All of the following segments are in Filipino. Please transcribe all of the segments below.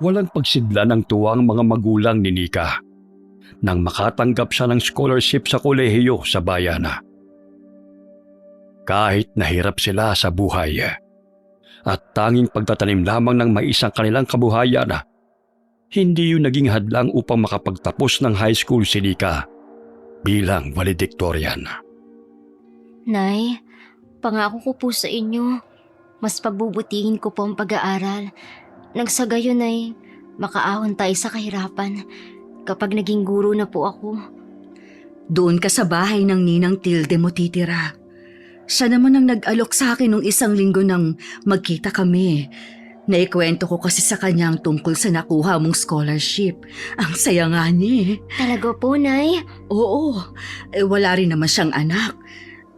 Walang pagsidla ng tuwa ang mga magulang ni Nika nang makatanggap siya ng scholarship sa kolehiyo sa bayan. Kahit nahirap sila sa buhay at tanging pagtatanim lamang ng mais ang kanilang kabuhayan, hindi yun naging hadlang upang makapagtapos ng high school si Nika bilang valedictorian. Nay, pangako ko po sa inyo, mas pagbubutihin ko po ang pag-aaral. Nang sa gayon ay makaahon tayo sa kahirapan kapag naging guro na po ako. Doon ka sa bahay ng Ninang Tilde mo titira. Siya naman ang nag-alok sa akin nung 1 linggo nang magkita kami. Naikwento ko kasi sa kanya ang tungkol sa nakuha mong scholarship. Ang saya nga niya. Talaga po, Nay? Oo, wala rin naman siyang anak.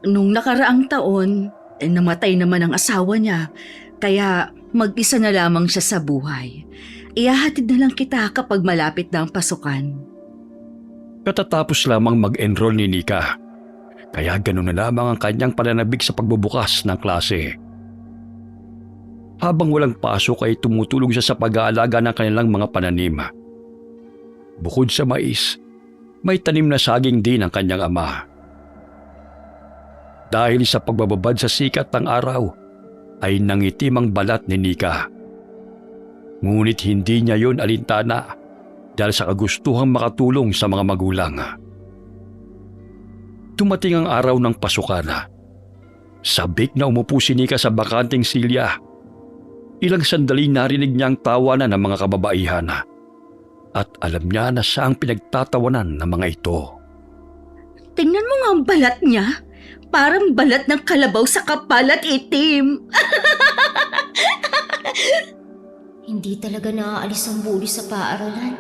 Nung nakaraang taon, namatay naman ang asawa niya. Kaya mag-isa na lamang siya sa buhay. Ihahatid na lang kita kapag malapit na ang pasukan. Katatapos lamang mag-enroll ni Nika, kaya ganoon na lamang ang kanyang pananabik sa pagbubukas ng klase. Habang walang pasok ay tumutulong siya sa pag-aalaga ng kanilang mga pananim. Bukod sa mais, may tanim na saging din ang kanyang ama. Dahil sa pagbababad sa sikat ng araw, ay nangitim ang balat ni Nika. Ngunit hindi niya yon alintana dahil sa kagustuhang makatulong sa mga magulang. Dumating ang araw ng pasukan. Sabik na umupo si Nika sa bakanting silya. Ilang sandali narinig niya ang tawanan ng mga kababaihan at alam niya na siya ang pinagtatawanan ng mga ito. Tingnan mo nga ang balat niya. Parang balat ng kalabaw sa kapal at itim. Hindi talaga naaalis ang bulis sa paaralan.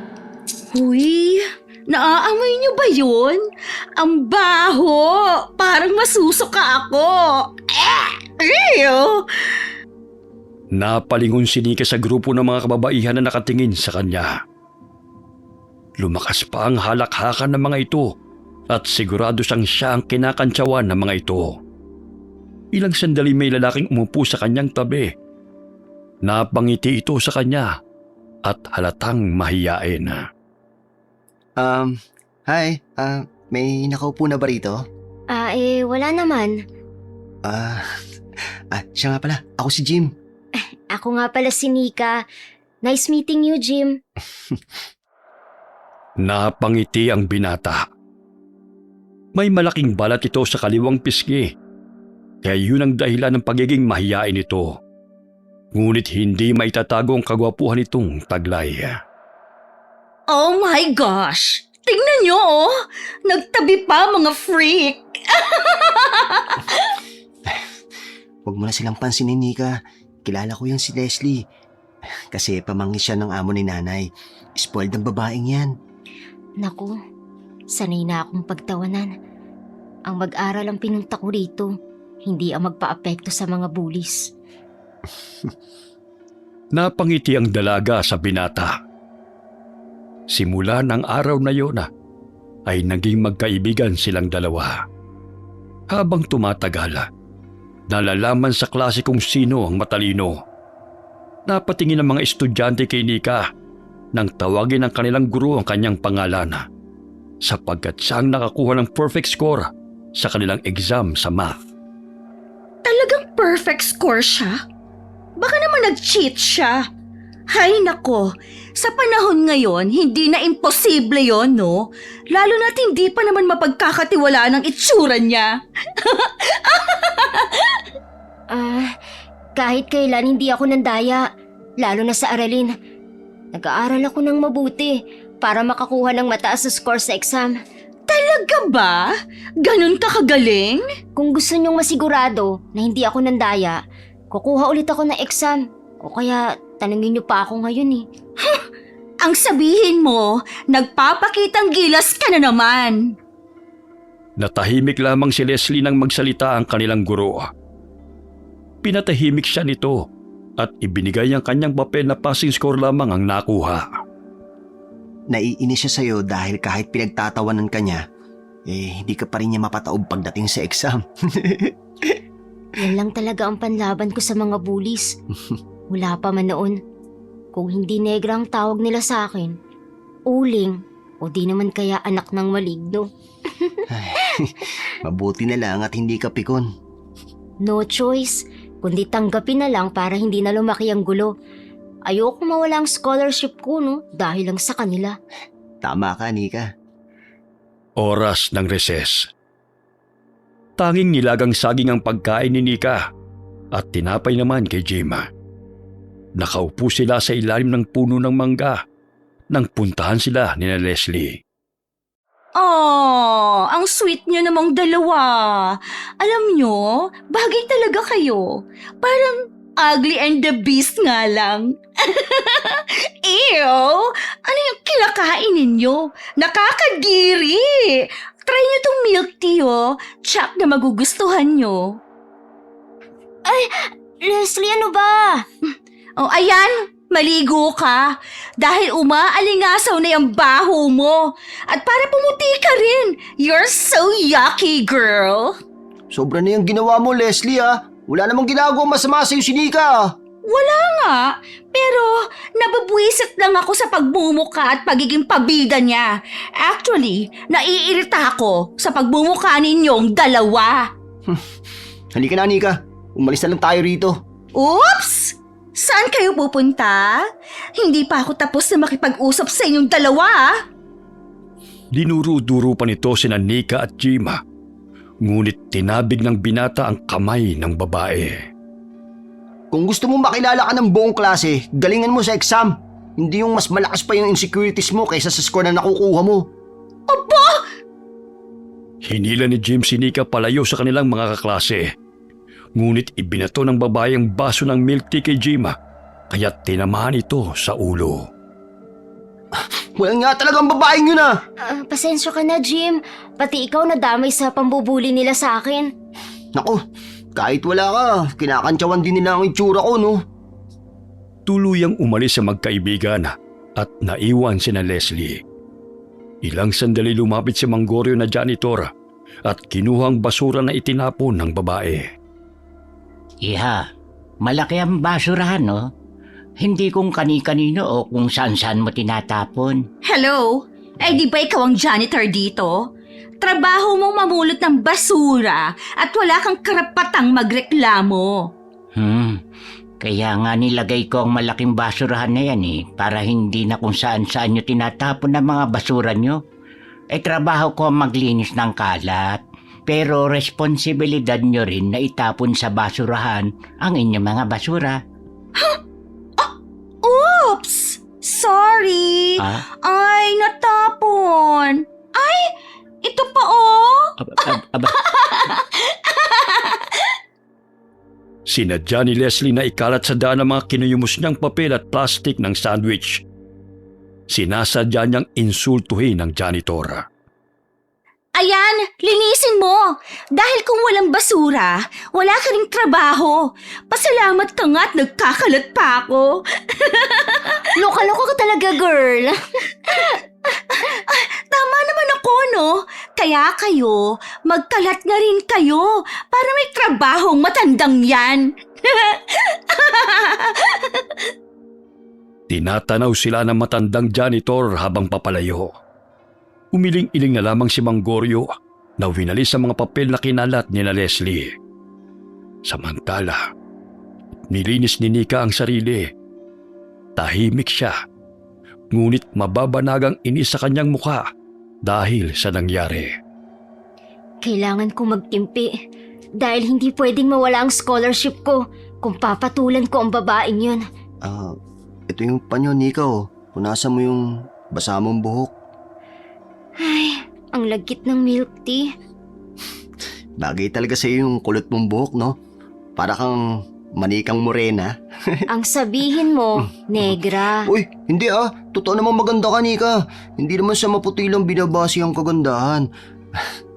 Uy, naaamoy niyo ba yun? Ang baho! Parang masusuka ako! Ew! Napalingon si Nika sa grupo ng mga kababaihan na nakatingin sa kanya. Lumakas pa ang halakhakan ng mga ito at sigurado siya ang kinakantsawan ng mga ito. Ilang sandali may lalaking umupo sa kanyang tabi. Napangiti ito sa kanya at halatang mahiyain. Hi. May nakaupo na ba rito? Wala naman. Siya nga pala. Ako si Jim. Ako nga pala si Nika. Nice meeting you, Jim. Napangiti ang binata. May malaking balat ito sa kaliwang pisngi, kaya yun ang dahilan ng pagiging mahiyain nito. Ngunit hindi maitatago ang kagwapuhan nitong taglay. Oh my gosh! Tingnan niyo oh! Nagtabi pa mga freak! Huwag mo na silang pansinin, Nika. Kilala ko yan si Leslie. Kasi pamangkin siya ng amo ni nanay. Spoiled ang babaeng yan. Naku, sanay na akong pagtawanan. Ang mag-aral ang pinunta ko rito, hindi ang magpa-apekto sa mga bullies. Napangiti ang dalaga sa binata. Simula ng araw na yun ay naging magkaibigan silang dalawa. Habang tumatagal, nalalaman sa klase kung sino ang matalino. Napatingin ang mga estudyante kay Nika nang tawagin ng kanilang guro ang kanyang pangalan sapagkat siya ang nakakuha ng perfect score sa kanilang exam sa math. Talagang perfect score siya? Baka naman nag-cheat siya. Hay nako, sa panahon ngayon, hindi na imposible yon, no? Lalo na't hindi pa naman mapagkakatiwalaan ang itsura niya. Kahit kailan hindi ako nandaya, lalo na sa aralin. Nag-aaral ako ng mabuti para makakuha ng mataas na score sa exam. Talaga ba? Ganun ka kagaling? Kung gusto niyong masigurado na hindi ako nandaya, kukuha ulit ako ng exam. O kaya tanungin niyo pa ako ngayon eh. Ang sabihin mo, nagpapakitang gilas ka na naman. Natahimik lamang si Leslie nang magsalita ang kanilang guro. Pinatahimik siya nito at ibinigay ang kanyang papel na passing score lamang ang nakuha. Naiinis siya sa'yo dahil kahit pinagtatawanan ka niya, hindi ka pa rin niya mapataob pagdating sa exam. Yan lang talaga ang panlaban ko sa mga bullies. Wala pa man noon. Kung hindi negra ang tawag nila sa akin, uling o di naman kaya anak ng maligno. Mabuti na lang at hindi ka pikon. No choice, kundi tanggapin na lang para hindi na lumaki ang gulo. Ayoko mawala ang scholarship ko, no? Dahil lang sa kanila. Tama ka, Nika. Oras ng reses. Tanging nilagang saging ang pagkain ni Nika at tinapay naman kay Gemma. Nakaupo sila sa ilalim ng puno ng mangga nang puntahan sila ni Leslie. Oh, ang sweet niyo namang dalawa. Alam nyo, bagay talaga kayo. Parang ugly and the beast nga lang. Ew! Ano yung kinakain ninyo? Nakakadiri! Try nyo tong milk tea, oh. Tsak na magugustuhan nyo. Leslie, ano ba? Oh, ayan! Maligo ka dahil umaalingasaw na yung baho mo. At para pumuti ka rin. You're so yucky, girl. Sobra na yung ginawa mo, Leslie ah. Wala namang ginagawa masama sa'yo si Nika ah. Wala nga, pero nababwisit lang ako sa pagmumuka at pagiging pabida niya. Actually, naiirita ako sa pagmumuka ninyong dalawa. Halika na, Nika. Umalis na lang tayo rito. Oops! Saan kayo pupunta? Hindi pa ako tapos na makipag-usap sa inyong dalawa. Dinuro-duro pa nito sina Nika at Gemma. Ngunit tinabig ng binata ang kamay ng babae. Kung gusto mo makilala ka ng buong klase, galingan mo sa exam. Hindi yung mas malakas pa yung insecurities mo kaysa sa score na nakukuha mo. Hinila ni Jim si Nika palayo sa kanilang mga kaklase. Ngunit ibinato ng babae ang baso ng milk tea kay Gemma, kaya tinamahan ito sa ulo. Walang nga talagang babaeng yun ah. Pasensya ka na, Jim. Pati ikaw nadamay sa pambubuli nila sa akin. Naku, kahit wala ka, kinakantsawan din nila ang itsura ko, no? Tuluyang umalis sa magkaibigan at naiwan sina Leslie. Ilang sandali lumapit si Manggorio na janitor at kinuhang basura na itinapon ng babae. Iha, malaki ang basurahan, no? Hindi kung kani-kanino o kung saan-saan mo tinatapon. Hello? Eh di ba ikaw ang janitor dito? Trabaho mong mamulot ng basura at wala kang karapatang magreklamo. Kaya nga nilagay ko ang malaking basurahan na yan para hindi na kung saan-saan nyo tinatapon ang mga basura nyo. Trabaho ko ang maglinis ng kalat. Pero responsibilidad nyo rin na itapon sa basurahan ang inyong mga basura. Oops! Sorry! Ay, natapon! Ay, ito pa oh! Sinadya ni Leslie na ikalat sa daan ang mga kinuyumos niyang papel at plastik ng sandwich. Sinasadya niyang insultuhin ang janitor. Ayan, linisin mo! Dahil kung walang basura, wala ka ring trabaho. Pasalamat ka nga at nagkakalat pa ako. Loka-loka ka talaga, girl. Tama naman ako, no? Kaya kayo, magkalat na rin kayo para may trabahong matandang yan. Tinatanaw sila ng matandang janitor habang papalayo. Umiling-iling na lamang si Manggorio na winalis ang mga papel na kinalat ni Leslie. Samantala, nilinis ni Nika ang sarili. Tahimik siya, ngunit mababanagang inis sa kanyang mukha dahil sa nangyari. Kailangan ko magtimpi dahil hindi pwedeng mawala ang scholarship ko kung papatulan ko ang babaeng yun. Ito yung panyo, Nika oh. Punasan mo yung basa mong buhok. Ay, ang lagkit ng milk tea. Bagay talaga sa'yo yung kulot mong buhok, no? Para kang manikang morena. Ang sabihin mo, negra. Uy, hindi ah. Totoo namang maganda ka, Nika. Hindi naman sa maputi lang binabasi ang kagandahan.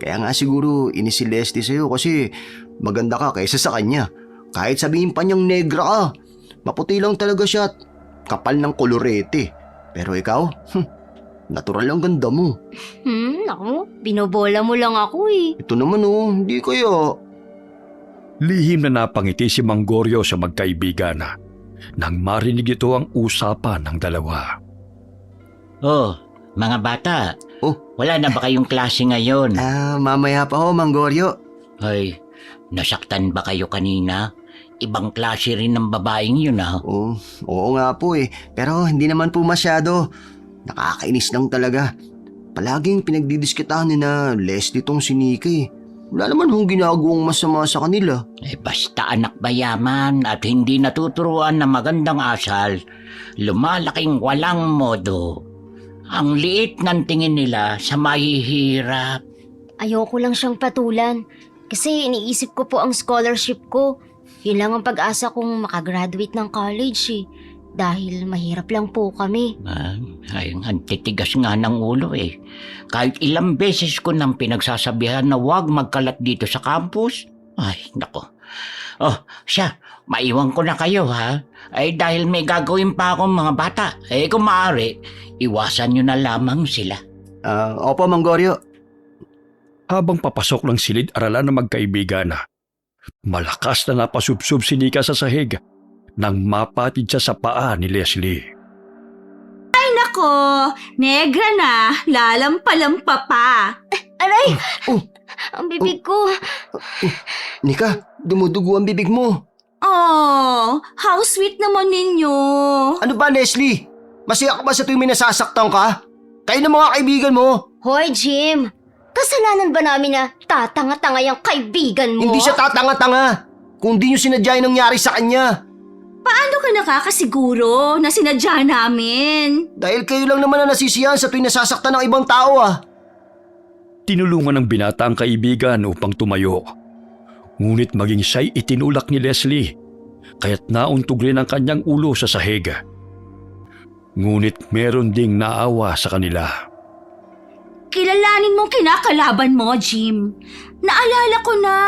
Kaya nga siguro inis si Leslie sa'yo kasi maganda ka kaysa sa kanya. Kahit sabihin pa niyang negra ka. Maputi lang talaga siya at kapal ng kolorete. Pero ikaw, natural ang ganda mo. Naku, binobola mo lang ako eh. Ito naman oh, hindi kaya. Lihim na napangiti si Manggorio sa magkaibigan nang marinig ito ang usapan ng dalawa. Oh, mga bata. Oh. Wala na ba kayong klase ngayon? Mamaya pa ho, Mang Goryo. Ay, nasaktan ba kayo kanina? Ibang klase rin ng babaeng yun ah. Oo nga po eh. Pero hindi naman po masyado. Nakakainis lang talaga. Palaging pinagdidiskitahan ni na Leslie tong si Nika eh. Wala naman hong ginagawang masama sa kanila. Basta anak bayaman at hindi natuturuan ng magandang asal, lumalaking walang modo. Ang liit ng tingin nila sa mahihirap. Ayoko lang siyang patulan kasi iniisip ko po ang scholarship ko. Yun lang ang pag-asa kong makagraduate ng college eh. Dahil mahirap lang po kami. Ay, ang titigas nga ng ulo eh. Kahit ilang beses ko nang pinagsasabihan na huwag magkalat dito sa campus. Ay, nako. Oh, siya, maiwan ko na kayo ha. Ay, dahil may gagawin pa akong mga bata. Kung maaari, iwasan nyo na lamang sila. Opo, Mang Goryo. Habang papasok ng silid-aralan ng magkaibigan, malakas na napasubsob si Nika sa sahig nang mapatid siya sa paa ni Leslie. Ay nako, negra na, lalampalampa pa. Aray! Oh. Ang bibig ko. Nika, dumudugo ang bibig mo. Oh, how sweet naman ninyo. Ano ba, Leslie? Masaya ka ba sa tuwing may nasasaktan ka? Kayo ng mga kaibigan mo. Hoy, Jim! Kasalanan ba namin na tatanga-tanga yung kaibigan mo? Hindi siya tatanga-tanga. Kung di nyo sinadya yung nangyari sa kanya. Paano ka nakakasiguro na sinadya namin? Dahil kayo lang naman na nasisiyahan sa tuwing nasasaktan ng ibang tao ah. Tinulungan ng binata ang kaibigan upang tumayo. Ngunit maging siya'y itinulak ni Leslie, kaya't nauntog rin ang kanyang ulo sa sahig. Ngunit meron ding naawa sa kanila. Kilalanin mong kinakalaban mo, Jim. Naalala ko na.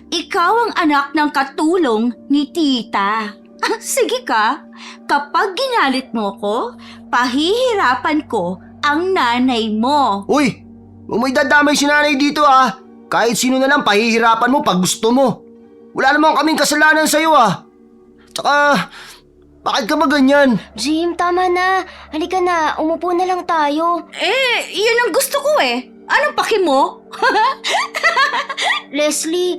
Ikaw ang anak ng katulong ni tita. Sige ka, kapag ginalit mo ko, pahihirapan ko ang nanay mo. Uy, may dadamay si nanay dito ah. Kahit sino na lang pahihirapan mo pag gusto mo. Wala namang kaming kasalanan sa'yo ah. Tsaka, bakit ka ba ganyan? Jim, tama na. Halika na, umupo na lang tayo. Yun ang gusto ko eh. Anong paki mo? Leslie,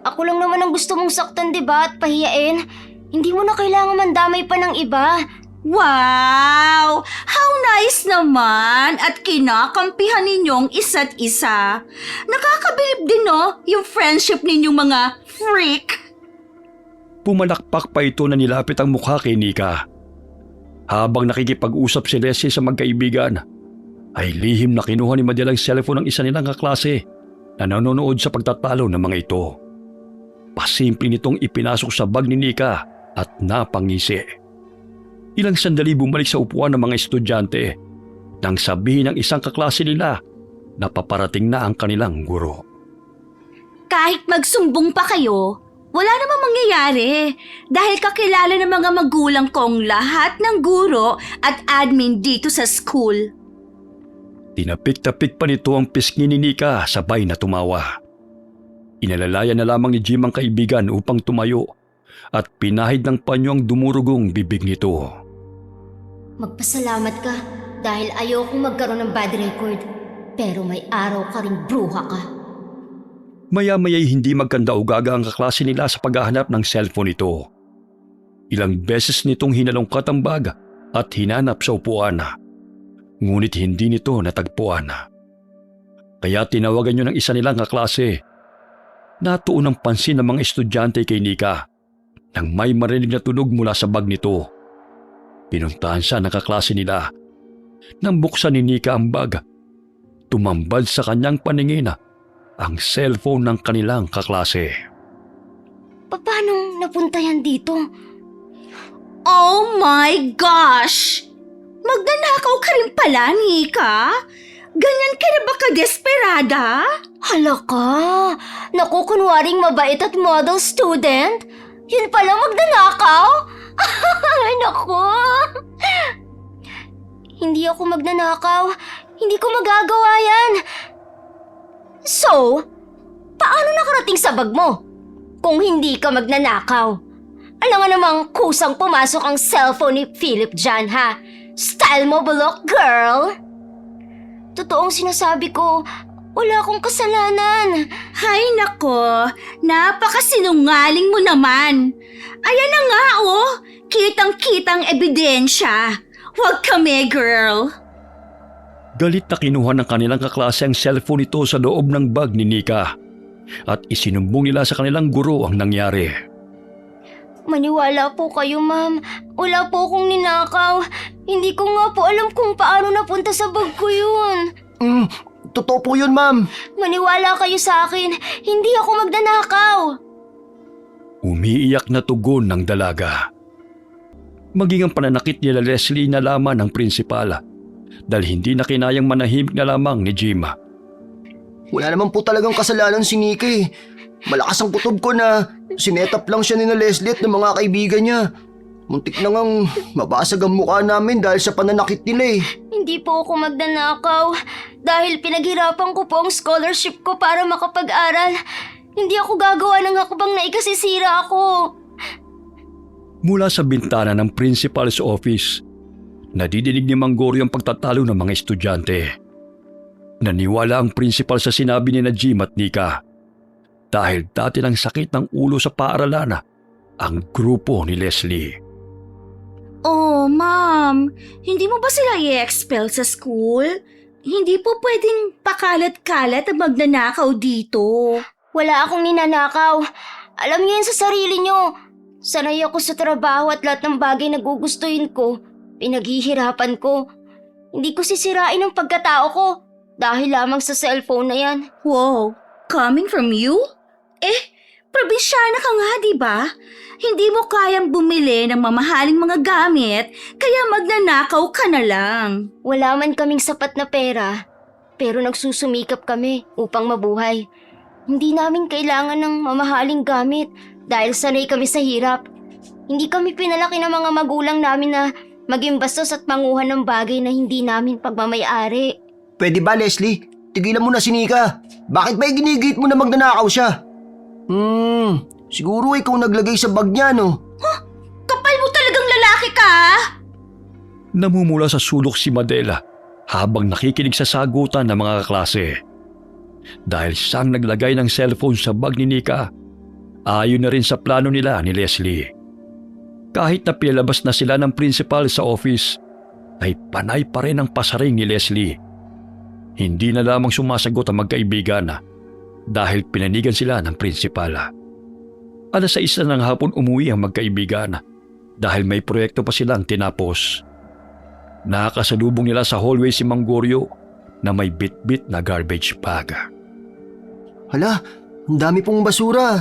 ako lang naman ang gusto mong saktan, diba? At pahiyain. Hindi mo na kailangan mandamay pa ng iba. Wow! How nice naman at kinakampihan ninyong isa't isa. Nakakabilib din no, yung friendship ninyong mga freak. Pumalakpak pa ito na nilapit ang mukha kay Nika. Habang nakikipag-usap si Leslie sa magkaibigan, ay lihim na kinuha ni Madiel ang cellphone ng isa nilang kaklase na nanonood sa pagtatalo ng mga ito. Pasimple nitong ipinasok sa bag ni Nika at napangisi. Ilang sandali bumalik sa upuan ng mga estudyante nang sabihin ng isang kaklase nila na paparating na ang kanilang guro. Kahit magsumbong pa kayo, wala namang mangyayari dahil kakilala ng mga magulang kong lahat ng guro at admin dito sa school. Tinapik-tapik pa nito ang pisngi ni Nika sabay na tumawa. Inalalayan na lamang ni Jim ang kaibigan upang tumayo at pinahid ng panyo ang dumurugong bibig nito. Magpasalamat ka dahil ayokong magkaroon ng bad record. Pero may araw ka ring bruha ka. Maya-maya'y hindi magkanda-ugaga ang kaklase nila sa paghahanap ng cellphone nito. Ilang beses nitong hinalungkat ang bag at hinanap sa upuan. Ngunit hindi nito natagpuan. Kaya tinawagan niyo ng isa nilang kaklase. Natuon ang pansin ng mga estudyante kay Nika nang may marinig na tunog mula sa bag nito. Pinuntahan siya ng kaklase nila. Nang buksan ni Nika ang bag, tumambad sa kanyang paningin ang cellphone ng kanilang kaklase. Paano napunta yan dito? Oh my gosh! Magnanakaw ka rin pala, Nika? Ganyan ka na ba ka-desperada? Hala ka! Naku, kunwaring mabait at model student? Yun pala magnanakaw? Ay, naku! Hindi ako magnanakaw. Hindi ko magagawa yan. So, paano nakarating sa bag mo? Kung hindi ka magnanakaw? Alam nga namang kusang pumasok ang cellphone ni Philip dyan, ha? Style mo, bulok, girl! Totoong sinasabi ko, wala akong kasalanan. Hay nako, napakasinungaling mo naman. Ayan na nga oh, kitang-kitang ebidensya. Huwag kami, girl. Galit na kinuha ng kanilang kaklase ang cellphone nito sa loob ng bag ni Nika at isinumbong nila sa kanilang guro ang nangyari. Maniwala po kayo, ma'am. Wala po akong ninakaw. Hindi ko nga po alam kung paano napunta sa bag ko yun. Totoo po yun, ma'am. Maniwala kayo sa akin. Hindi ako magnanakaw. Umiiyak na tugon ng dalaga. Maging ang pananakit nila Leslie na laman ng prinsipala dahil hindi na kinayang manahimik na lamang ni Jim. Wala naman po talagang kasalanan si Nika eh. Malakas ang kutob ko na sinetap lang siya ni na Leslie at ng mga kaibigan niya. Muntik na ngang mabasag ang mukha namin dahil sa pananakit nila eh. Hindi po ako magnanakaw. Dahil pinaghirapan ko po ang scholarship ko para makapag-aral. Hindi ako gagawa ng hakbang na ikasisira ako. Mula sa bintana ng principal's office, nadidinig ni Mang Gorio ang pagtatalo ng mga estudyante. Naniwala ang principal sa sinabi ni na Jim at Nika dahil dati ng sakit ng ulo sa paaralan ang grupo ni Leslie. Oh, ma'am, hindi mo ba sila i-expel sa school? Hindi po pwedeng pakalat-kalat ang magnanakaw dito. Wala akong ninanakaw. Alam niyo yun sa sarili niyo. Sanay ako sa trabaho at lahat ng bagay na gugustuhin ko. Pinaghihirapan ko. Hindi ko sisirain ang pagkatao ko dahil lamang sa cellphone na yan. Wow, coming from you? Probinsyana ka nga, di ba? Hindi mo kayang bumili ng mamahaling mga gamit, kaya magnanakaw ka na lang. Wala man kaming sapat na pera, pero nagsusumikap kami upang mabuhay. Hindi namin kailangan ng mamahaling gamit dahil sanay kami sa hirap. Hindi kami pinalaki ng mga magulang namin na maging bastos at manguhan ng bagay na hindi namin pagmamayari. Pwede ba, Leslie? Tigilan mo na si Nika. Bakit ba ginigit mo na magnanakaw siya? Siguro ikaw naglagay sa bag niya, no? Kapal mo talagang lalaki ka, ha? Namumula sa sulok si Madela habang nakikinig sa sagutan ng mga kaklase. Dahil siyang naglagay ng cellphone sa bag ni Nika, ayon na rin sa plano nila ni Leslie. Kahit na pinalabas na sila ng principal sa office, ay panay pa rin ang pasaring ni Leslie. Hindi na lamang sumasagot ang magkaibigan dahil pinanigan sila ng prinsipala. 6:00 ng hapon umuwi ang magkaibigan dahil may proyekto pa silang tinapos. Nakasalubong nila sa hallway si Mang Gorio na may bit-bit na garbage bag. Hala, ang dami pong basura.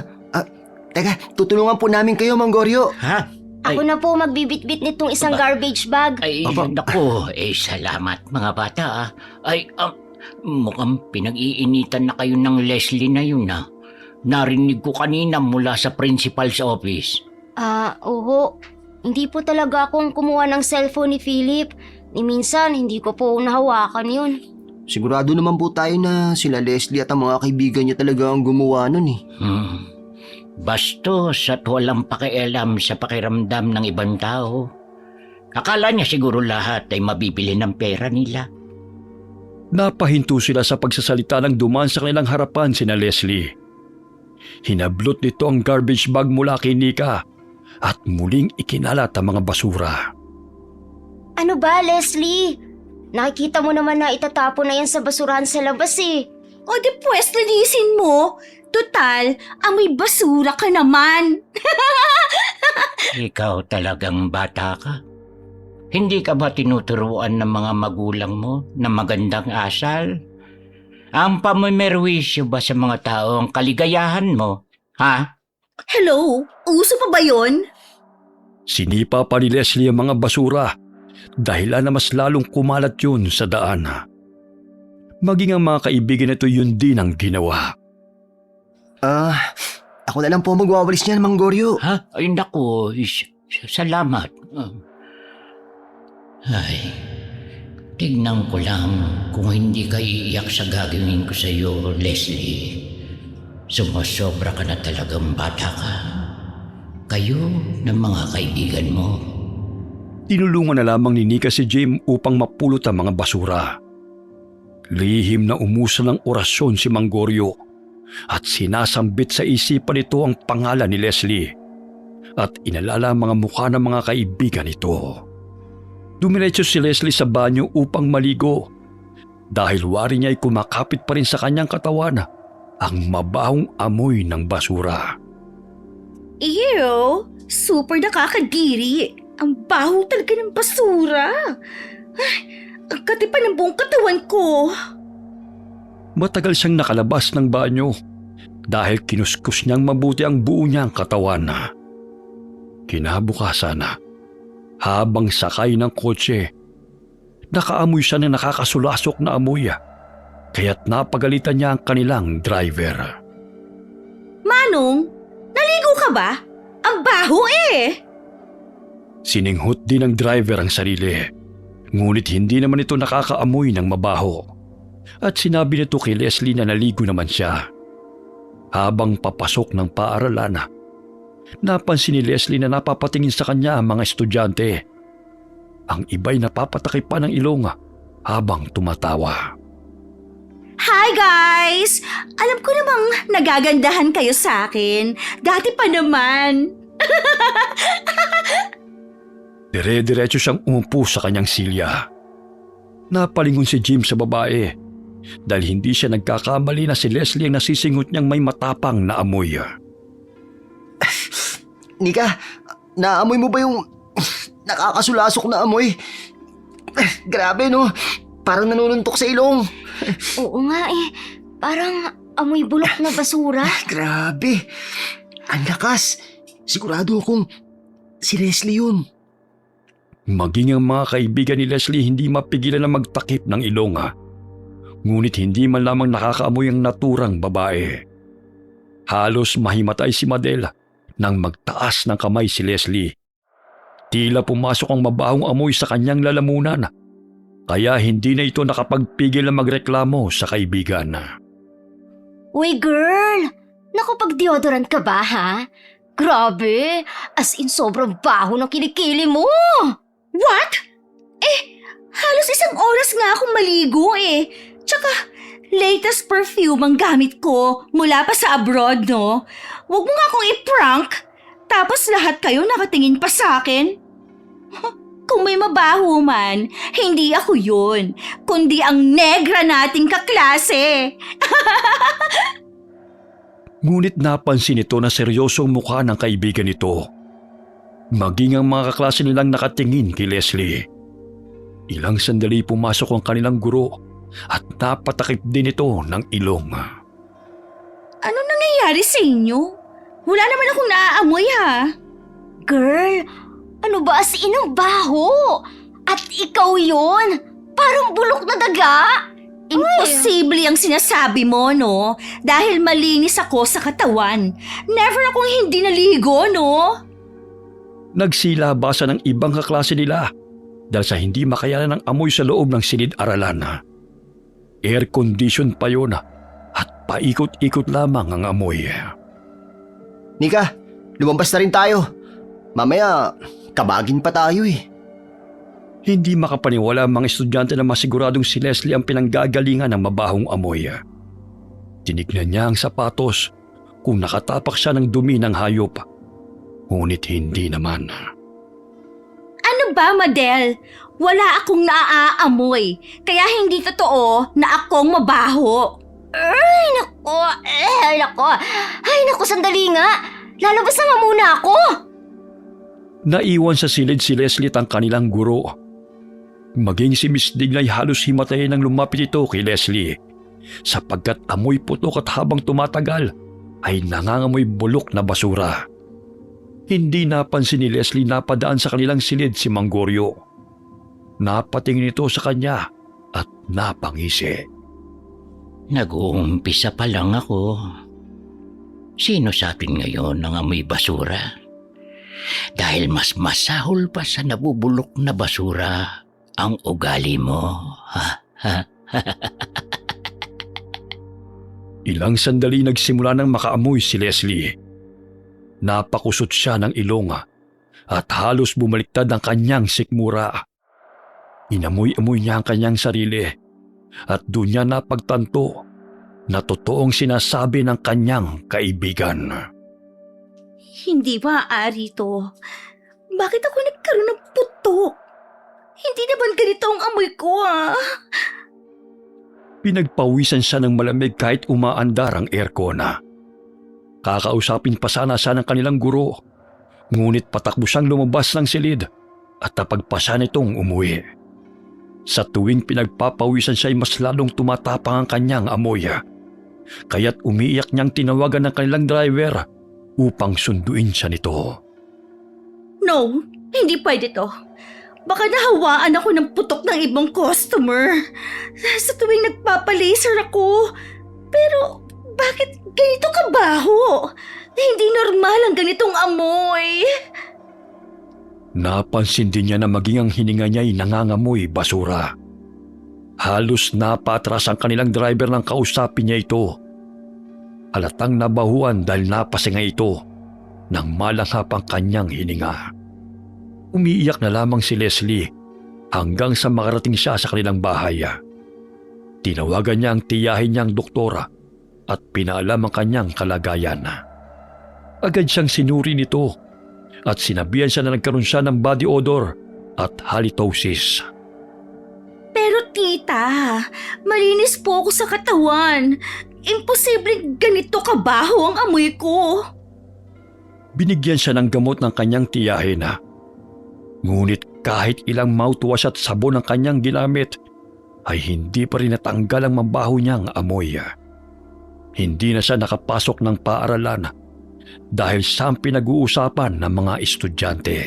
Teka, tutulungan po namin kayo, Mang Gorio. Ha? Ako na po magbibitbit nitong isang garbage bag. Ay, naku, salamat mga bata ah. Mukhang pinag-iinitan na kayo ng Leslie na yun ah. Narinig ko kanina mula sa principal's office. Oo. Hindi po talaga akong kumuha ng cellphone ni Philip. Ni minsan, hindi ko po nahawakan yun. Sigurado naman po tayo na sila Leslie at ang mga kaibigan niya talaga ang gumawa nun eh. Bastos at walang pakialam sa pakiramdam ng ibang tao. Akala niya siguro lahat ay mabibili ng pera nila. Napahinto sila sa pagsasalita ng dumaan sa kanilang harapan sina Leslie. Hinablot nito ang garbage bag mula kay Nika at muling ikinalat ang mga basura. Ano ba, Leslie? Nakikita mo naman na itatapon na yan sa basurahan sa labas eh. O di pwes, linisin mo. Total, amoy basura ka naman. Ikaw talagang bata ka. Hindi ka ba tinuturuan ng mga magulang mo na magandang asal? Ang pamimerwisyo ba sa mga tao ang kaligayahan mo? Ha? Hello, uso pa ba yun? Sinipa pa ni Leslie ang mga basura dahilan na mas lalong kumalat yun sa daan. Maging ang mga kaibigan nito yun din ang ginawa. Ako na lang po magwawalis niyan, Mang Gorio. Ha? Ay naku, salamat. Ay, tignan ko lang kung hindi ka iiyak sa gagawin ko sa iyo, Leslie. Sumasobra ka na talagang bata ka. kayo ng mga kaibigan mo. Tinulungan na lamang ni Nika si Jim upang mapulot ang mga basura. Lihim na umusa ng orasyon si Mang Goryo at sinasambit sa isipan nito ang pangalan ni Leslie at inalala ang mga mukha ng mga kaibigan nito. Dumiretso si Leslie sa banyo upang maligo dahil wari niya ay kumakapit pa rin sa kanyang katawan ang mabahong amoy ng basura. Ew! Super nakakadiri. Ang baho talaga ng basura. Ay, ang katipa ng buong katawan ko. Matagal siyang nakalabas ng banyo dahil kinuskus niyang mabuti ang buo niyang katawan. Kinabukasan, habang sakay ng kotse, nakaamoy siya ng nakakasulasok na amoy kaya't napagalitan niya ang kanilang driver. Manong, naligo ka ba? Ang baho eh! Sininghot din ng driver ang sarili, ngunit hindi naman ito nakakaamoy ng mabaho. At sinabi nito kay Leslie na naligo naman siya. Habang papasok ng paaralan, napansin ni Leslie na napapatingin sa kanya ang mga estudyante. Ang iba'y napapatakip pa ng ilong habang tumatawa. Hi guys! Alam ko namang nagagandahan kayo sa akin. Dati pa naman. Dire-diretso siyang umupo sa kanyang silya. Napalingon si Jim sa babae dahil hindi siya nagkakamali na si Leslie ang nasisingot niyang may matapang na amoy. Nika, naamoy mo ba yung nakakasulasok na amoy? Grabe no, parang nanununtok sa ilong. Oo nga eh, parang amoy bulok na basura. Grabe, ang lakas. Sigurado akong si Leslie yun. Maging ang mga kaibigan ni Leslie hindi mapigilan na magtakip ng ilong. Ngunit hindi man lamang nakakaamoy ang naturang babae. Halos mahimatay si Madel nang magtaas ng kamay si Leslie. Tila pumasok ang mabahong amoy sa kanyang lalamunan, kaya hindi na ito nakapagpigil na magreklamo sa kaibigan. Uy girl, nakapag-deodorant ka ba ha? Grabe, as in sobrang baho ng kilikili mo. What? Halos isang oras nga akong maligo eh. Tsaka, latest perfume ang gamit ko mula pa sa abroad, no? Huwag mo nga akong i-prank. Tapos lahat kayo nakatingin pa sa akin. Kung may mabaho man, hindi ako yun, kundi ang negra nating kaklase. Ngunit napansin ito na seryosong mukha ng kaibigan nito. Maging ang mga kaklase nilang nakatingin kay Leslie. Ilang sandali pumasok ang kanilang guro at napatakip din ito ng ilong. Ano nangyayari sa inyo? Wala naman akong naaamoy ha. Girl, ano ba as in ang baho? At ikaw yon, parang bulok na daga. Imposible ang sinasabi mo, no? Dahil malinis ako sa katawan. Never akong hindi naligo, no? Nagsilabasa ng ibang kaklase nila dahil sa hindi makayanan ng amoy sa loob ng silid-aralan. Air condition pa yun at paikot-ikot lamang ang amoy. Nika, lumabas na rin tayo. Mamaya, kabagin pa tayo eh. Hindi makapaniwala ang mga estudyante na masiguradong si Leslie ang pinanggagalingan ng mabahong amoy. Tinignan niya ang sapatos kung nakatapak siya ng dumi ng hayop. Ngunit hindi naman. Ano ba, Madel? Wala akong naaamoy. Kaya hindi totoo na akong mabaho. Ay nako, sandali nga. Lalabas na nga muna ako. Naiwan sa silid si Leslie at ang kanilang guro. Maging si Miss Dignay halos himatayin nang lumapit ito kay Leslie sapagkat amoy putok at habang tumatagal ay nangangamoy bulok na basura. Hindi napansin ni Leslie na padaan sa kanilang silid si Mang Goryo. Napatingin ito sa kanya at napangisi. Nag-uumpisa pa lang ako. Sino sa atin ngayon ang amoy basura? Dahil mas masahol pa sa nabubulok na basura ang ugali mo. Ilang sandali nagsimula nang makaamoy si Leslie. Napakusot siya ng ilong at halos bumaliktad ang kanyang sikmura. Inamoy-amoy niya ang kanyang sarili at doon niya napagtanto na totoong sinasabi ng kanyang kaibigan. Hindi maaari to. Bakit ako nagkaroon ng putok? Hindi naman ganito ang amoy ko, ah. Pinagpawisan siya ng malamig kahit umaandar ang aircon. Kakausapin pa sana siya ng kanilang guro, ngunit patakbo siyang lumabas ng silid at napagpasya nitong umuwi. Sa tuwing pinagpapawisan siya ay mas lalong tumatapang ang kanyang amoy. Kaya't umiiyak niyang tinawagan ng kanilang driver upang sunduin siya nito. No, hindi pwede to. Baka nahawaan ako ng putok ng ibang customer. Sa tuwing nagpapalaser ako. Pero bakit ganito kabaho? Hindi normal ang ganitong amoy. Napansin din niya na maging ang hininga niya ay nangangamoy basura. Halos napatras ang kanilang driver nang kausapin niya ito. Halatang nabahuan dahil napasinga ito nang malanghap ang kanyang hininga. Umiiyak na lamang si Leslie hanggang sa makarating siya sa kanilang bahay. Tinawagan niya ang tiyahin niyang doktora at pinaalam ang kanyang kalagayan. Agad siyang sinuri nito at sinabihan siya na nagkaroon siya ng body odor at halitosis. Pero tita, malinis po ako sa katawan. Imposibleng ganito kabaho ang amoy ko. Binigyan siya ng gamot ng kanyang tiyahin. Ngunit kahit ilang mouthwash at sabon ang kanyang ginamit, ay hindi pa rin natanggal ang mabaho niyang amoy. Hindi na siya nakapasok ng paaralan dahil siya ang pinag-uusapan ng mga estudyante.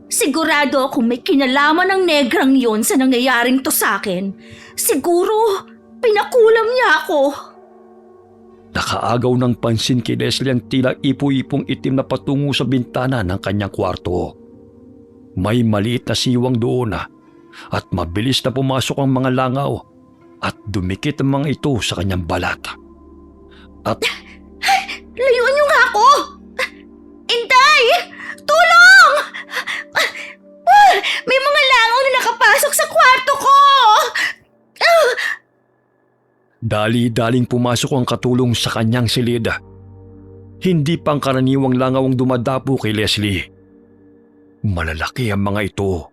Sigurado akong may kinalaman ng negrang yon sa nangyayaring to sa akin. Siguro, pinakulam niya ako. Nakaagaw ng pansin kay Leslie ang tila ipo-ipong itim na patungo sa bintana ng kanyang kwarto. May maliit na siwang doon at mabilis na pumasok ang mga langaw at dumikit ang mga ito sa kanyang balat. At Layuan niyo nga ako! Inday! Tulong! May mga langaw na nakapasok sa kwarto ko! dali-daling pumasok ang katulong sa kanyang silid. Hindi pangkaraniwang langaw ang dumadapo kay Leslie. Malalaki ang mga ito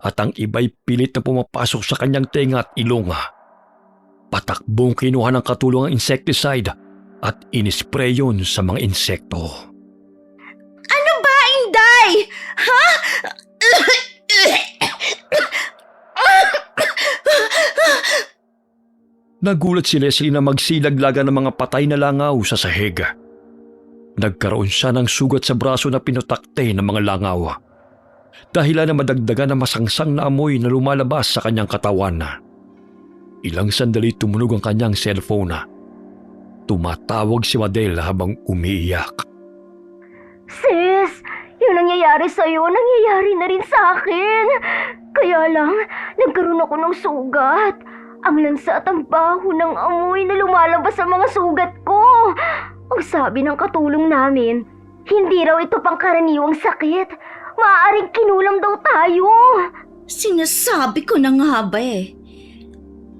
at ang iba'y pilit na pumapasok sa kanyang tenga at ilong. Patakbong kinuha ng katulong ang insecticide at inispray yun sa mga insekto. Ano ba, Inday? Ha? Nagulat si Leslie na magsilaglaga ng mga patay na langaw sa sahig. Nagkaroon siya ng sugat sa braso na pinutakte ng mga langaw. Dahilan na madagdagan na masangsang na amoy na lumalabas sa kanyang katawan. Ilang sandali tumunog ang kanyang cellphone. Tumatawag si Madel habang umiiyak. Sis, yung nangyayari sa'yo, nangyayari na rin sa akin. Kaya lang, nagkaroon ako ng sugat. Ang lansa at ang baho ng amoy na lumalabas sa mga sugat ko. Ang sabi ng katulong namin, hindi raw ito pangkaraniwang sakit. Maaaring kinulam daw tayo. Sinasabi ko na nga ba eh.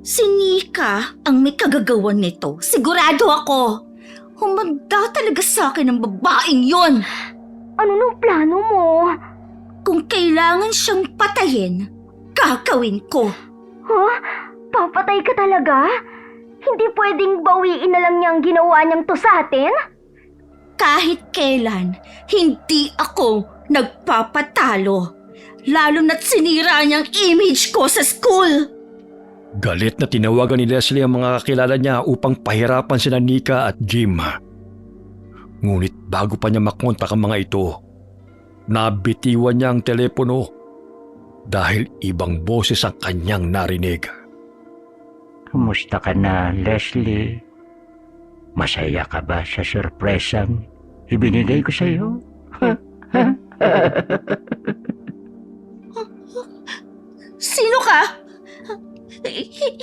Si Nika ang may kagagawan nito. Sigurado ako. Humanda talaga sa akin ang babaeng yon. Ano nung plano mo? Kung kailangan siyang patayin, kakawin ko. Huh? Papatay ka talaga? Hindi pwedeng bawiin na lang niyang ginawa niyang to sa atin? Kahit kailan, hindi ako nagpapatalo. Lalo na't sinira niyang image ko sa school. Galit na tinawagan ni Leslie ang mga kakilala niya upang pahirapan sina Nika at Jim. Ngunit bago pa niya makontak ang mga ito, nabitiwan niya ang telepono dahil ibang boses ang kanyang narinig. Kumusta ka na, Leslie? Masaya ka ba sa sorpresang ibinigay ko sa iyo? Sino ka?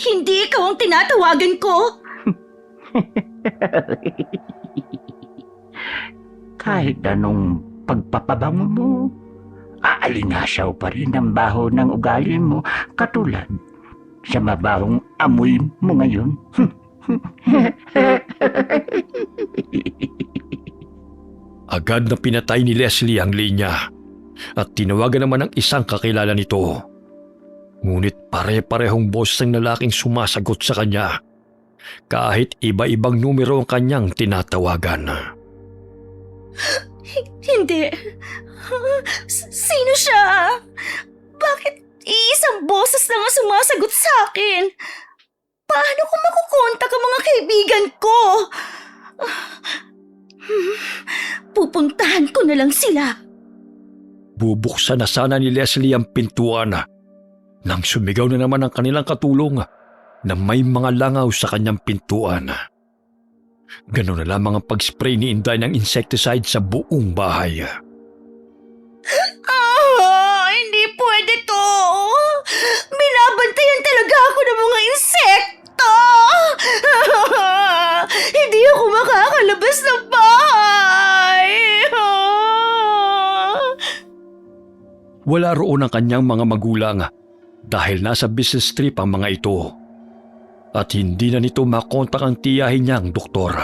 Hindi ikaw ang tinatawagan ko. Kahit anong pagpapabango mo, aalingasaw pa rin ang baho ng ugali mo katulad sa mabahong amoy mo ngayon. Agad na pinatay ni Leslie ang linya at tinawagan naman ang isang kakilala nito. Ngunit pare-parehong boses ng lalaking sumasagot sa kanya kahit iba-ibang numero ang kanyang tinatawagan. Hindi. Sino siya? Bakit iisang boses lang ang sumasagot sa akin? Paano ko makukontak ang mga kaibigan ko? Pupuntahan ko na lang sila. Bubuksan na sana ni Leslie ang pintuan nang sumigaw na naman ang kanilang katulong na may mga langaw sa kanyang pintuan. Ganun na lamang ang pag-spray ni Inday ng insecticide sa buong bahay. Hindi pwede to. Binabantayan talaga ako ng mga insekto. Hindi ako makakalabas ng bahay. Wala roon ang kanyang mga magulang dahil nasa business trip ang mga ito. At hindi na nito makontak ang tiyahin niyang doktor.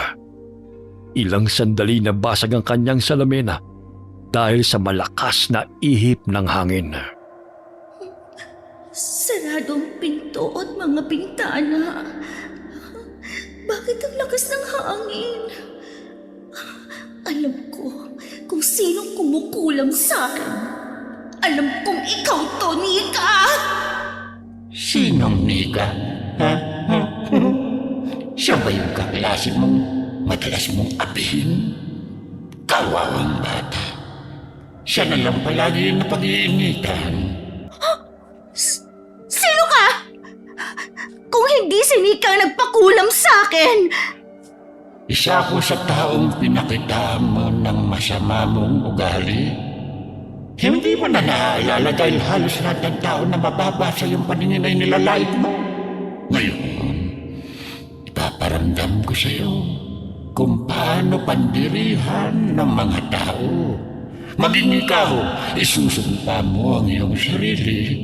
Ilang sandali na basag ang kanyang salamin dahil sa malakas na ihip ng hangin. Sarado ang pinto at mga bintana. Bakit ang lakas ng hangin? Alam ko kung sinong kumukulam sa akin. Alam kong ikaw to, Nika! Sinong Nika? Ha? Siya ba yung kaklase mong madalas mong abihin? Kawawang bata. Siya na lang palagi na pag-iinitan. Sino ka? Kung hindi si Nika ang nagpakulam sa akin! Isa ako sa taong pinakita mo ng masama mong ugali. Hindi mo na naaalala dahil halos lahat ng tao na mababasa yung paningin ay nilalait mo. Ngayon, ipaparamdam ko sa iyo kung paano pandirihan ng mga tao. Maging ikaw, isusumpa mo ang iyong sarili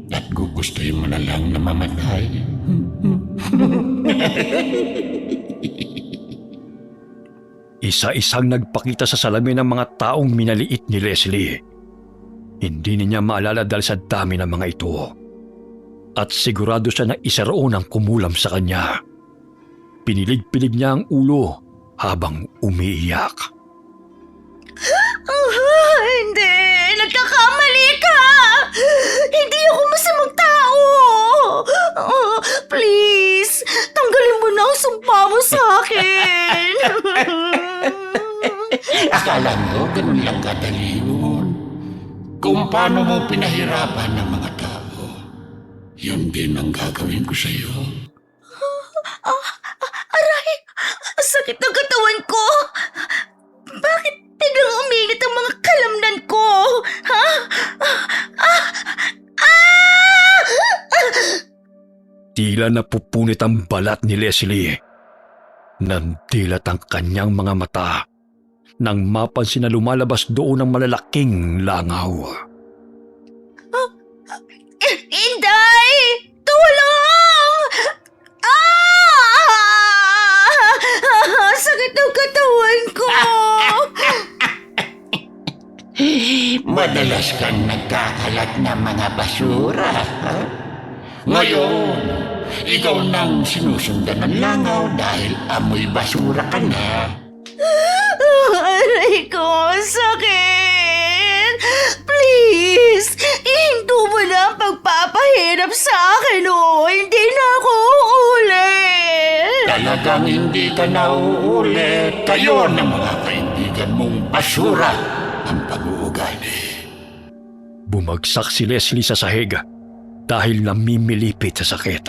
at gugustuhin mo na lang na mamatay. Isa-isang nagpakita sa salamin ng mga taong minaliit ni Leslie. Hindi niya maalala dahil sa dami ng mga ito. At sigurado siya na isa roon ang kumulam sa kanya. Pinilig-pilig niya ang ulo habang umiiyak. Hindi! Nagkakamali ka! Hindi ako masamang tao! Please! Tanggalin mo na ang sumpa mo sa akin! Akala mo, ganun lang kadali yun. Kung paano mo pinahirapan ng mga tao, yun din ang gagawin ko sa iyo. Aray! Ang sakit ng katawan ko! Bakit biglang uminit ang mga kalamnan ko? Ha? Tila napupunit ang balat ni Leslie. Nandilat ang kanyang mga mata nang mapansin na lumalabas doon ang malalaking langaw. Inday! Tulong! Sakit ng katawan ko! Madalas kang nagkakalat ng mga basura, ha? Ngayon, ikaw nang sinusundan ng langaw dahil amoy basura ka na. Aray ko, sakit! Please, ihinto mo na ang pagpapahirap sa akin, oh! Hindi na ako uulit! Talagang hindi ka nauulit. Kayo ng mga kaibigan mong basura ang pag-uugali. Bumagsak si Leslie sa sahig dahil namimilipit sa sakit.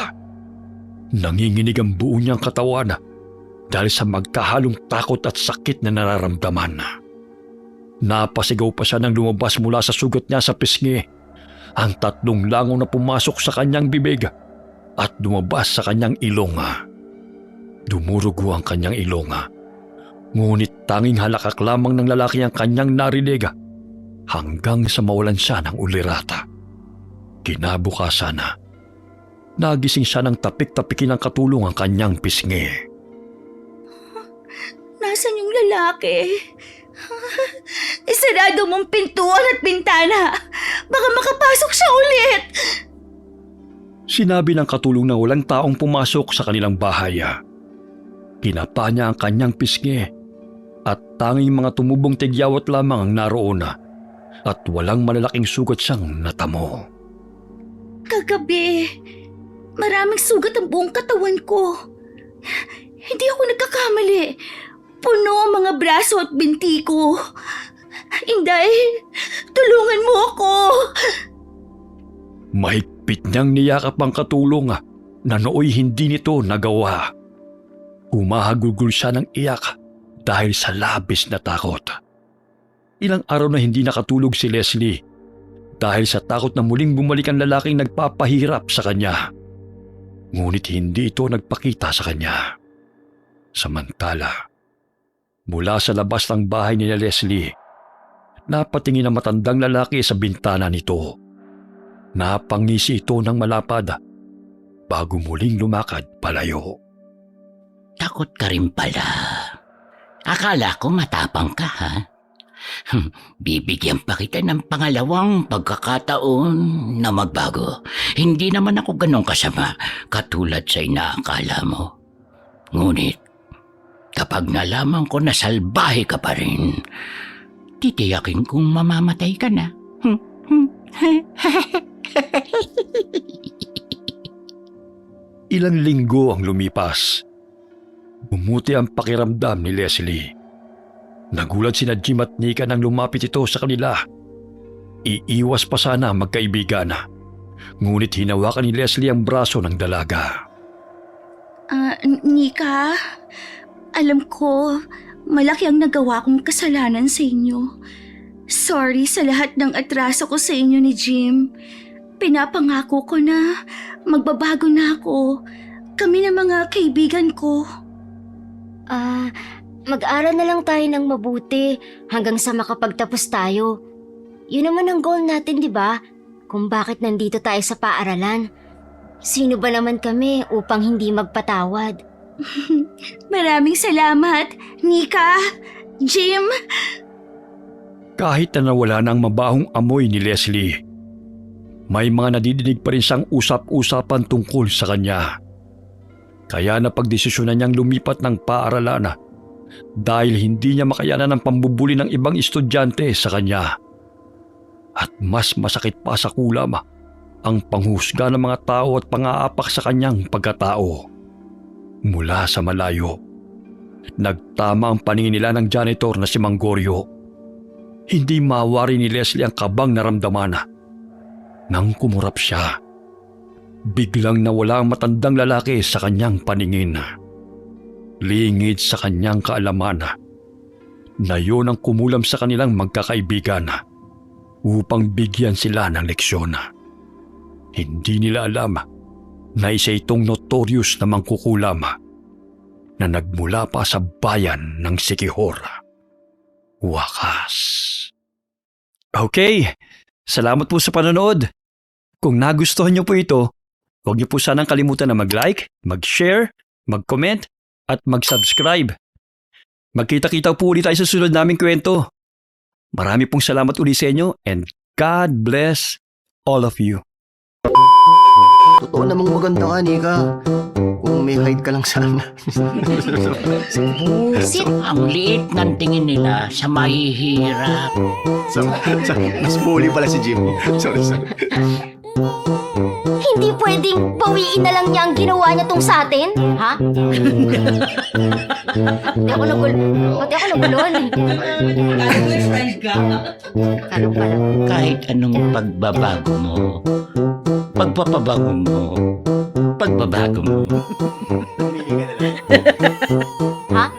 Nanginginig ang buo niyang katawan dahil sa magkahalong takot at sakit na nararamdaman. Napasigaw pa siya nang lumabas mula sa sugat niya sa pisngi ang 3 langaw na pumasok sa kanyang bibig at lumabas sa kanyang ilong. Dumurugo ang kanyang ilong Ngunit tanging halakak lamang ng lalaki ang kanyang narinig hanggang sa mawalan siya ng ulirata. Kinabukasan na, nagising siya ng tapik-tapikin ng katulong ang kanyang pisngi. Nasaan yung lalaki? Isarado mong pintuan at bintana. Baka makapasok siya ulit. Sinabi ng katulong na walang taong pumasok sa kanilang bahay. Kinapa niya ang kanyang pisngi at tanging mga tumubong tigyawat lamang ang naroon at walang malalaking sugat siyang natamo. Kagabi, maraming sugat ang buong katawan ko. Hindi ako nagkakamali. Puno ang mga braso at binti ko. Inday, tulungan mo ako. Mahigpit niyang niyakap ang katulong na nooy hindi nito nagawa. Humahagulgol siya ng iyak dahil sa labis na takot. Ilang araw na hindi nakatulog si Leslie dahil sa takot na muling bumalik ang lalaking nagpapahirap sa kanya. Ngunit hindi ito nagpakita sa kanya. Samantala, mula sa labas ng bahay ni Leslie, napatingin ang matandang lalaki sa bintana nito. Napangisi ito ng malapad bago muling lumakad palayo. Takot ka rin pala. Akala ko matapang ka, ha? Bibigyan pa kita ng pangalawang pagkakataon na magbago. Hindi naman ako ganun kasama katulad sa inaakala mo. Ngunit, kapag nalaman ko na salbahe ka pa rin, titiyakin kong mamamatay ka na. Ilang linggo ang lumipas. Bumuti ang pakiramdam ni Leslie. Nagulat sina Jim at Nika nang lumapit ito sa kanila. Iiwas pa sana ang magkaibigan. Ngunit hinawakan ni Leslie ang braso ng dalaga. Nika, alam ko, malaki ang nagawa kong kasalanan sa inyo. Sorry sa lahat ng atraso ko sa inyo ni Jim. Pinapangako ko na magbabago na ako. Kami na mga kaibigan ko. Mag-aral na lang tayo ng mabuti hanggang sa makapagtapos tayo. Yun naman ang goal natin, di ba? Kung bakit nandito tayo sa paaralan. Sino ba naman kami upang hindi magpatawad? Maraming salamat, Nika, Jim. Kahit na nawala ng mabahong amoy ni Leslie, may mga nadidinig pa rin siyang usap-usapan tungkol sa kanya. Kaya napagdesisyonan niyang lumipat ng paaralan dahil hindi niya makayanan ang pambubuli ng ibang estudyante sa kanya. At mas masakit pa sa kulam ang panghusga ng mga tao at pang-aapak sa kanyang pagkatao. Mula sa malayo, nagtama ang paningin nila ng janitor na si Manggorio. Hindi mawari ni Leslie ang kabang naramdaman. Nang kumurap siya, biglang nawala ang matandang lalaki sa kanyang paningin. Lingid sa kanyang kaalaman na yun ang kumulam sa kanilang magkakaibigan upang bigyan sila ng leksyon. Hindi nila alam na isa itong notorious na mangkukulam na nagmula pa sa bayan ng Siquijor. Wakas. Okay, salamat po sa panonood. Kung nagustuhan niyo po ito, huwag niyo po sanang kalimutan na mag-like, mag-share, mag-comment, at mag-subscribe. Magkita-kita po ulit tayo sa sunod naming kwento. Marami pong salamat ulit sa inyo and God bless all of you. Totoo namang maganda ka, Nika. Kung may height ka lang sana. Busit! Ang liit ng tingin nila sa mahihirap. Mas bully pala si Jim. Sorry. Hindi pwedeng bawiin na lang niya ang ginawa niya tong sa atin, ha? Pati ako nagulon. Kahit anong pagbabago mo, pagbabago mo. Ha?